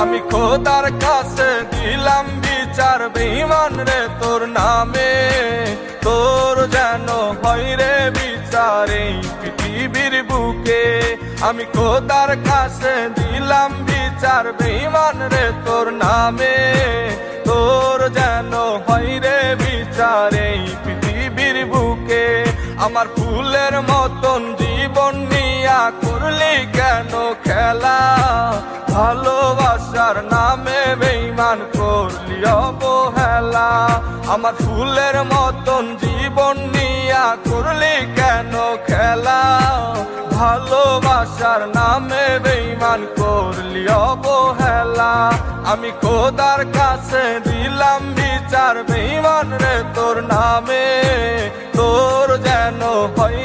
আমি খোদার কাছে দিলাম বিচার বেঈমান রে তোর নামে, তোর যেন হয় রে বিচার এই পৃথিবীর বুকে। আমি খোদার কাছে দিলাম বিচার বেঈমান রে তোর নামে, তোর যেন হয় রে বিচার এই পৃথিবীর বুকে। আমার ফুলের মতন জীবন নিয়া করলি কেন খেলা, ভালোবাসার নামে বেঈমান করলি অবহেলা। আমার ফুলের মতন জীবন নিয়া করলি কেন খেলা, ভালোবাসার নামে বেঈমান করলি অবহেলা। আমি খোদার কাছে দিলাম বিচার বেঈমান রে তোর নামে, তোর যেন হয়